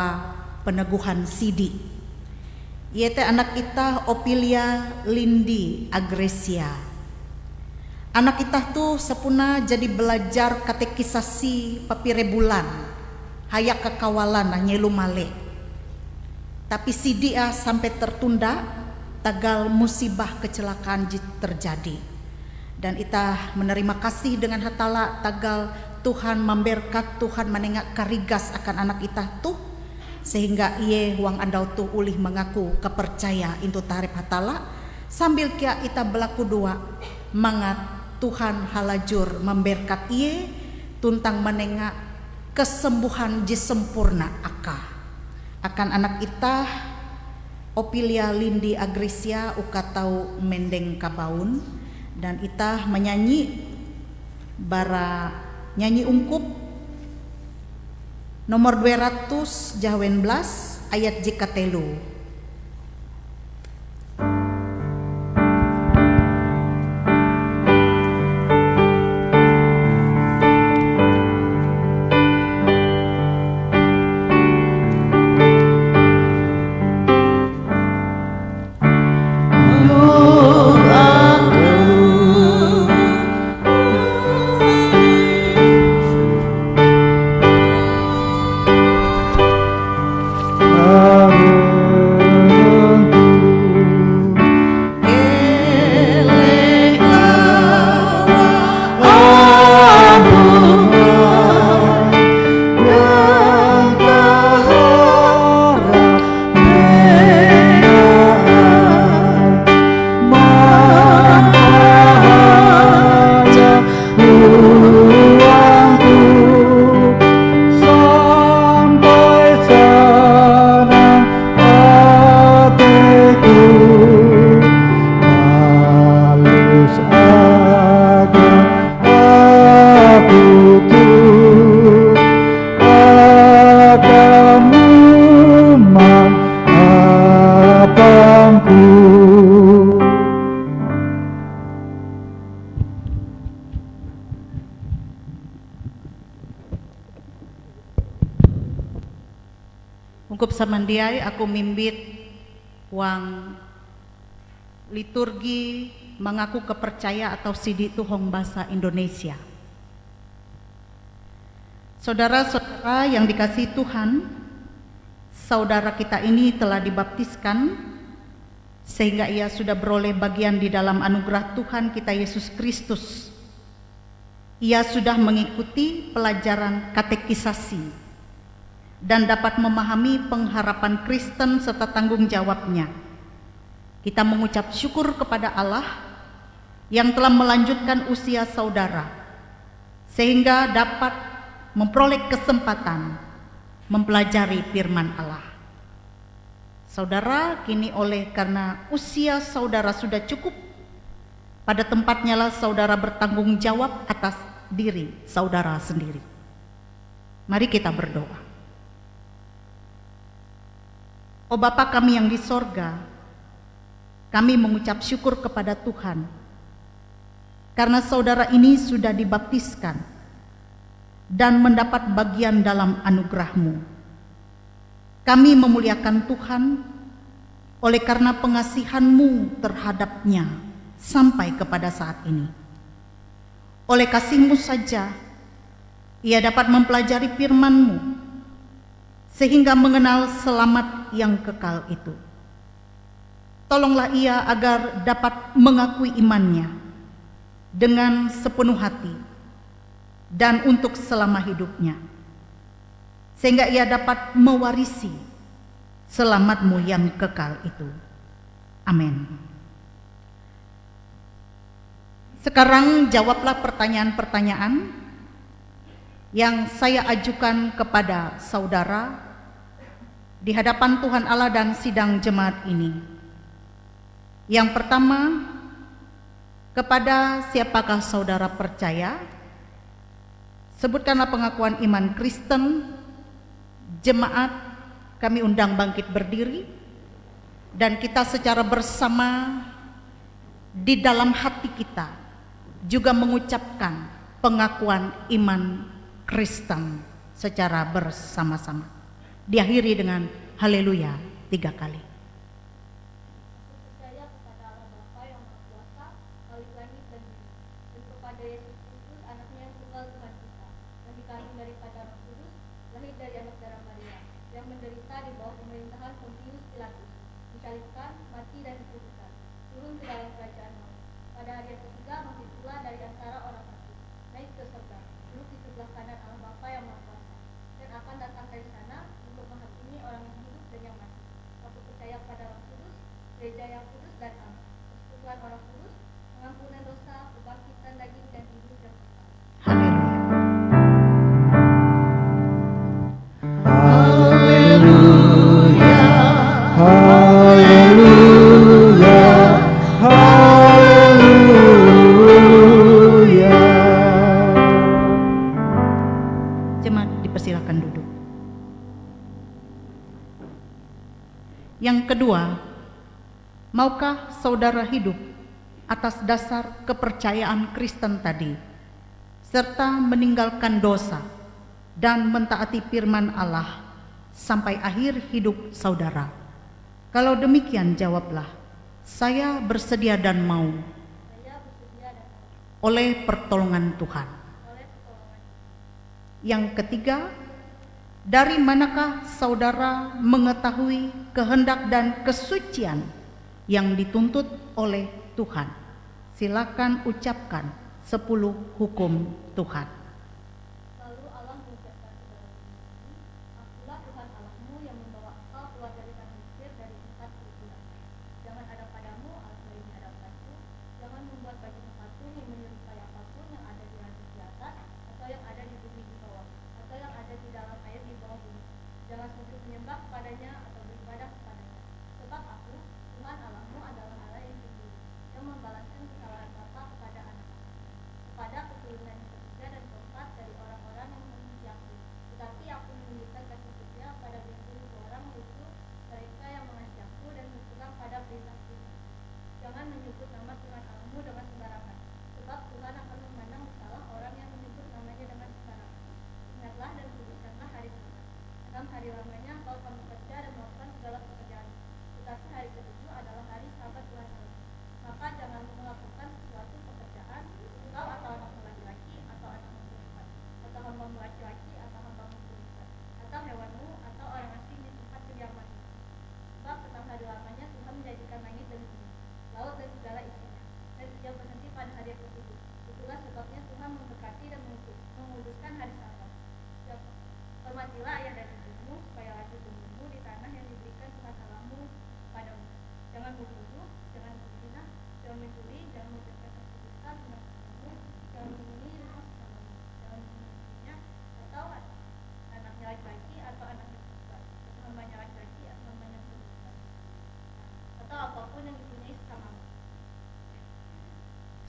peneguhan sidi. Iete anak kita Opilia Lindi Agresia. Anak kita tuh sepuna jadi belajar katekisasi papire bulan, hayak kekawalan nyelu male. Tapi sidi sampai tertunda tagal musibah kecelakaan terjadi. Dan ita menerima kasih dengan hatala tagal Tuhan memberkat, Tuhan menengak karigas akan anak ita tuh sehingga iye wang andau tuh ulih mengaku kepercaya into tarif hatala sambil kia ita belaku dua mangat Tuhan halajur memberkat iye tuntang menengak kesembuhan je sempurna akan anak ita Opilia Lindi Agresia ukatau mendeng kabaun dan ita menyanyi bara nyanyi ungkup nomor 200 Jawen Blas ayat jikatelu. Ungkup samandiai aku mimbit wang liturgi mengaku kepercaya atau sidi tuhong bahasa Indonesia. Saudara-saudara yang dikasihi Tuhan, saudara kita ini telah dibaptiskan sehingga ia sudah beroleh bagian di dalam anugerah Tuhan kita Yesus Kristus. Ia sudah mengikuti pelajaran katekisasi dan dapat memahami pengharapan Kristen serta tanggung jawabnya. Kita mengucap syukur kepada Allah yang telah melanjutkan usia saudara sehingga dapat memperoleh kesempatan mempelajari firman Allah. Saudara, kini karena usia saudara sudah cukup, pada tempatnya lah saudara bertanggung jawab atas diri saudara sendiri. Mari kita berdoa. Oh Bapa kami yang di sorga, kami mengucap syukur kepada Tuhan karena saudara ini sudah dibaptiskan dan mendapat bagian dalam anugerah-Mu. Kami memuliakan Tuhan oleh karena pengasihan-Mu terhadapnya sampai kepada saat ini. Oleh kasih-Mu saja, ia dapat mempelajari firman-Mu sehingga mengenal selamat yang kekal itu. Tolonglah ia agar dapat mengakui imannya dengan sepenuh hati dan untuk selama hidupnya, sehingga ia dapat mewarisi selamat-Mu yang kekal itu. Amin. Sekarang jawablah pertanyaan-pertanyaan yang saya ajukan kepada saudara di hadapan Tuhan Allah dan sidang jemaat ini. Yang pertama, kepada siapakah saudara percaya? Sebutkanlah pengakuan iman Kristen. Jemaat kami undang bangkit berdiri dan kita secara bersama di dalam hati kita juga mengucapkan pengakuan iman Kristen secara bersama-sama. Diakhiri dengan haleluya 3 kali. Yang kedua, maukah saudara hidup atas dasar kepercayaan Kristen tadi, serta meninggalkan dosa dan mentaati firman Allah sampai akhir hidup saudara? Kalau demikian jawablah, saya bersedia dan mau oleh pertolongan Tuhan. Yang ketiga, dari manakah saudara mengetahui kehendak dan kesucian yang dituntut oleh Tuhan? Silakan ucapkan 10 hukum Tuhan. Lalu Allah mengucapkan kepada Musa, akulah Tuhan Allahmu yang membawa engkau keluar dari tanah Mesir dari tempat perbudakan. Jangan ada padamu alat lain di hadapanku, jangan membuat baju patung yang menyerupai apapun yang ada di langit di atas, atau yang ada di bumi di bawah, atau yang ada di dalam air di bawah bumi. Jangan sujud menyembah kepadanya atau beribadah kepadanya. Sebab aku, Tuhan Allahmu adalah Allah yang tinggi, yang membalaskan kesalahan bapa kepada anak, kepada keturunan yang ketiga dan keempat dari orang-orang yang membenci aku. Tetapi aku menunjukkan kasih setia pada 70 orang, yaitu mereka yang mengasihi aku dan berpegang pada perintah-Ku. Jangan menyebut nama Tuhan Allahmu dengan sembarangan, sebab Tuhan akan memandang bersalah orang yang menyebut namanya dengan sembarangan. Ingatlah dan kuduskanlah hari Sabat. 6 hari lamanya engkau kamu kerja dan melakukan segala pekerjaan, tetapi hari ke-7 adalah hari Sabat Tuhan Allah. Maka jangan melakukan sesuatu pekerjaan, engkau atau anakmu laki-laki atau anakmu perempuan, atau hambamu laki-laki atau hambamu perempuan, atau hewanmu atau orang asing di tempat kediamanmu. Sebab 6 hari lamanya Tuhan menjadikan langit dan bumi, laut dan segala isinya, dan ia berhenti pada hari yang ke-7. Itulah sebabnya Tuhan memberkati dan menguduskan hari Sabat. Hormatilah ayah dan ibumu,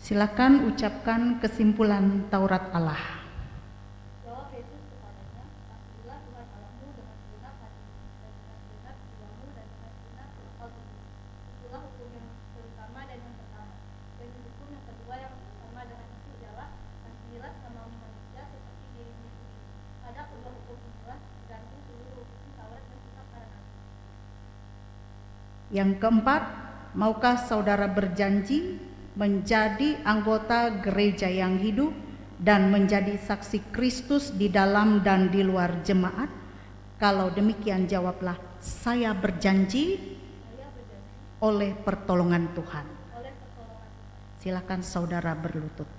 Silakan ucapkan kesimpulan Taurat Allah. Yang keempat, maukah saudara berjanji menjadi anggota gereja yang hidup dan menjadi saksi Kristus di dalam dan di luar jemaat? Kalau demikian jawablah, saya berjanji oleh pertolongan Tuhan. Silakan saudara berlutut.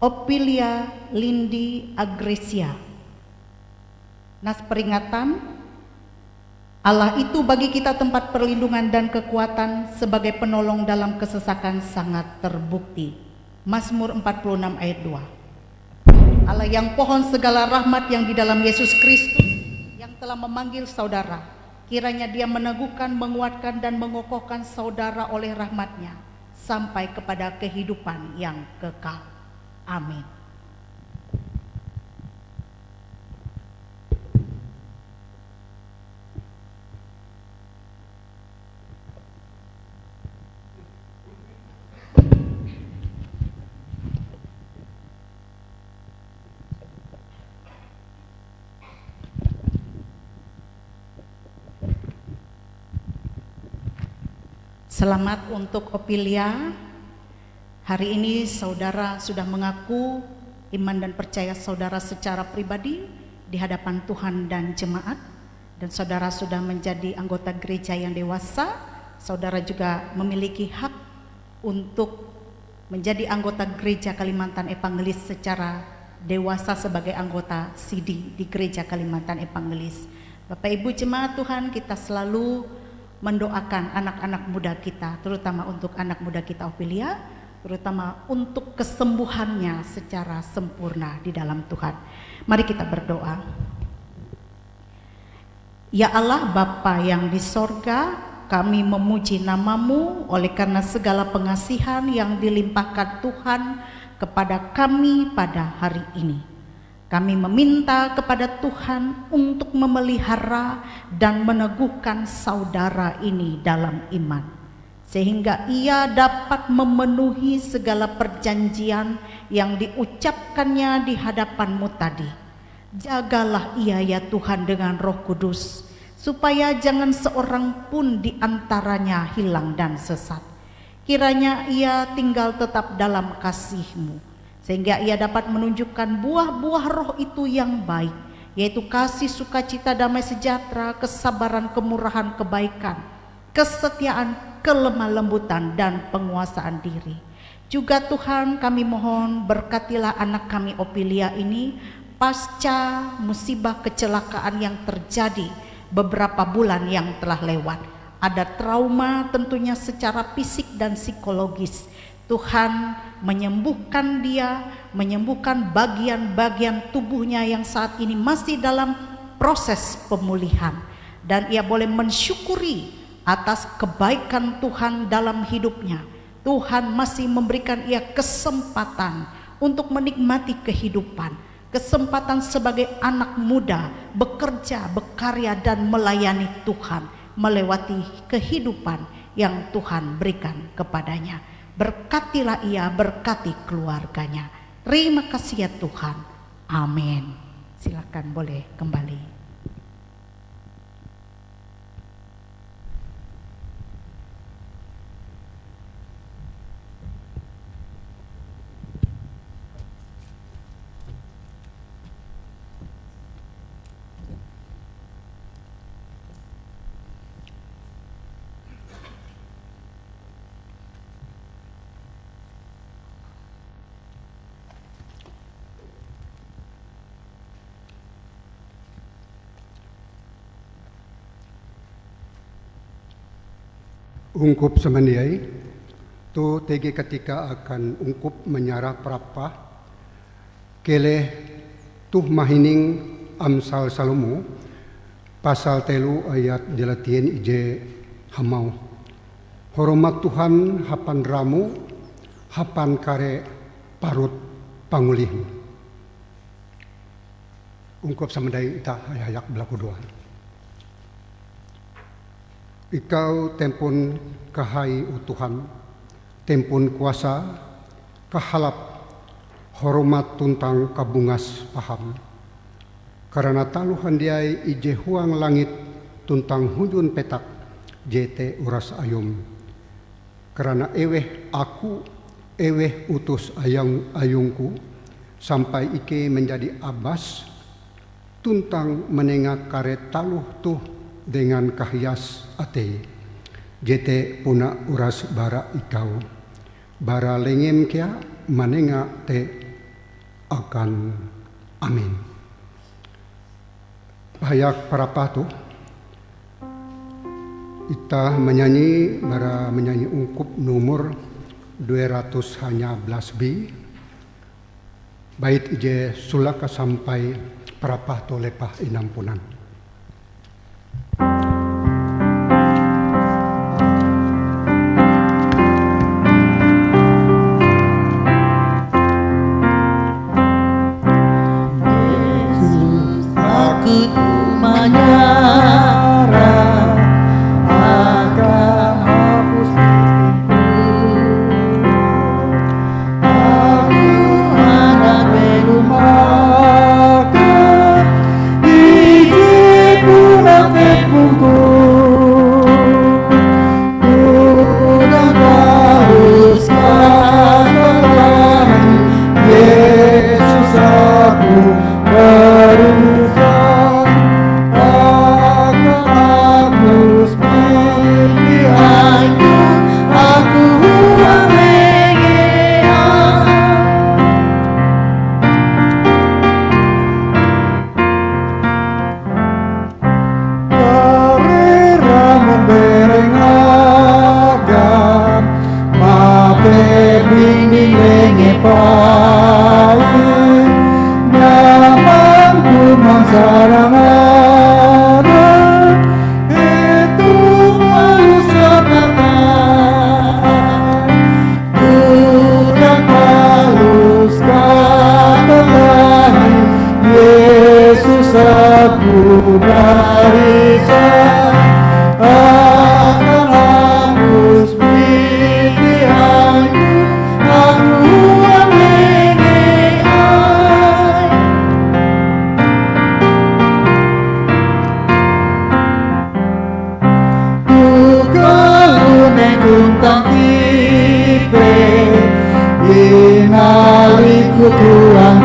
Opilia Lindi Agresia. Nas peringatan, Allah itu bagi kita tempat perlindungan dan kekuatan sebagai penolong dalam kesesakan sangat terbukti. Mazmur 46 ayat 2. Allah yang pohon segala rahmat yang di dalam Yesus Kristus yang telah memanggil saudara, kiranya Dia meneguhkan, menguatkan dan mengokohkan saudara oleh rahmat-Nya sampai kepada kehidupan yang kekal. Amin. Selamat untuk Opilia. Hari ini saudara sudah mengaku iman dan percaya saudara secara pribadi di hadapan Tuhan dan jemaat, dan saudara sudah menjadi anggota gereja yang dewasa. Saudara juga memiliki hak untuk menjadi anggota gereja Kalimantan Evangelis secara dewasa sebagai anggota CD di gereja Kalimantan Evangelis. Bapak Ibu jemaat Tuhan, kita selalu mendoakan anak-anak muda kita, terutama untuk anak muda kita Opilia, terutama untuk kesembuhannya secara sempurna di dalam Tuhan. Mari kita berdoa. Ya Allah Bapa yang di sorga, kami memuji nama-Mu oleh karena segala pengasihan yang dilimpahkan Tuhan kepada kami pada hari ini. Kami meminta kepada Tuhan untuk memelihara dan meneguhkan saudara ini dalam iman, sehingga ia dapat memenuhi segala perjanjian yang diucapkannya di hadapan-Mu tadi. Jagalah ia ya Tuhan dengan Roh Kudus, supaya jangan seorang pun di antaranya hilang dan sesat. Kiranya ia tinggal tetap dalam kasih-Mu, sehingga ia dapat menunjukkan buah-buah roh itu yang baik, yaitu kasih, sukacita, damai sejahtera, kesabaran, kemurahan, kebaikan, kesetiaan, kelemah lembutan, dan penguasaan diri. Juga Tuhan kami mohon berkatilah anak kami Opilia ini pasca musibah kecelakaan yang terjadi beberapa bulan yang telah lewat. Ada trauma tentunya secara fisik dan psikologis. Tuhan menyembuhkan dia, menyembuhkan bagian-bagian tubuhnya yang saat ini masih dalam proses pemulihan, dan ia boleh mensyukuri atas kebaikan Tuhan dalam hidupnya. Tuhan masih memberikan ia kesempatan untuk menikmati kehidupan, kesempatan sebagai anak muda bekerja, berkarya dan melayani Tuhan, melewati kehidupan yang Tuhan berikan kepadanya. Berkatilah ia, berkati keluarganya. Terima kasih ya Tuhan. Amin. Silakan boleh kembali. Ungkup semendiai, tu tegi ketika akan ungkup menyara prapa, keleh tuh mahining Amsal Salomo pasal 3 ayat 8 ije hamau. Hormat Tuhan hapan ramu, hapan kare parut pangulih. Ungkap samedai ita hayak belaku doa. Ikau tempun kahai Tuhan, tempun kuasa, kahalap, hormat tuntang kabungas paham. Karena talu handiai ije huang langit tuntang hunjun petak jete uras ayum. Karena eweh aku, eweh utus ayungku, sampai ike menjadi abas, tuntang menengah karet taluh tuh dengan kahias ate. Jete puna uras bara ikau, bara lengem kia menengah te akan amin. Hayak para patuh, kita menyanyi ungkup nomor 211 B. Bait ije sulaka sampai para patuh lepah inampunan. Tuhan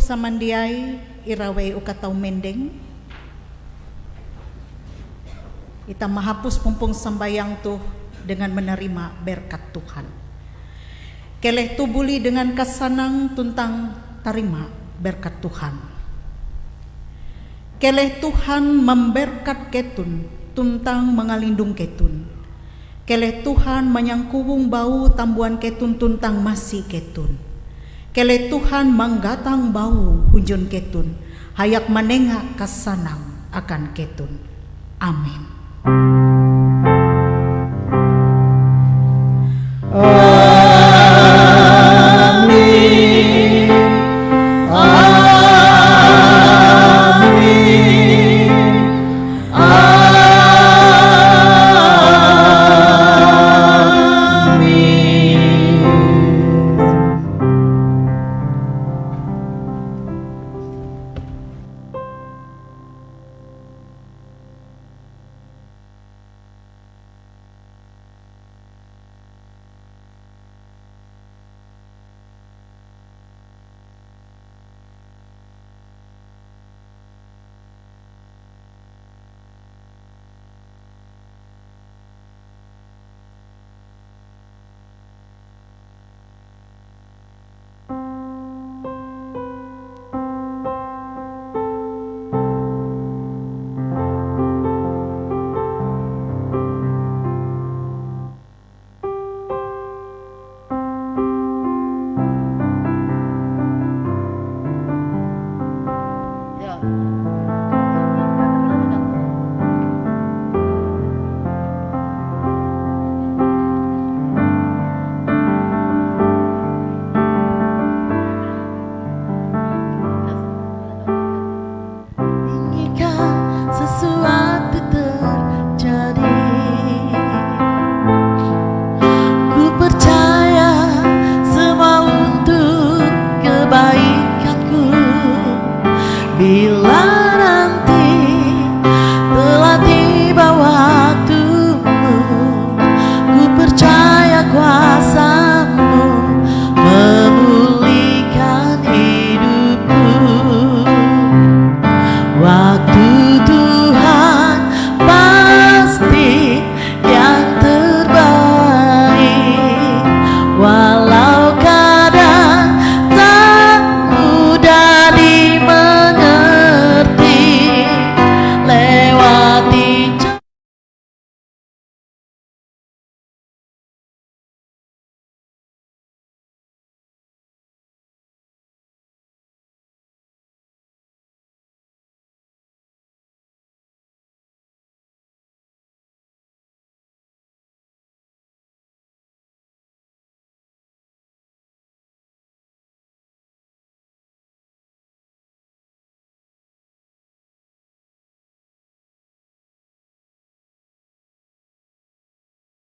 samandiai irawe ukatau mendeng. Kita menghapus pumpung sembayang tuh dengan menerima berkat Tuhan. Keleh tubuli dengan kasanang tuntang tarima berkat Tuhan. Keleh Tuhan memberkat ketun tuntang mengalindung ketun. Keleh Tuhan menyangkubung bau tambuan ketun tuntang masih ketun. Keleh Tuhan manggatang bau hunjun ketun. Hayak menengah kasanang akan ketun. Amin.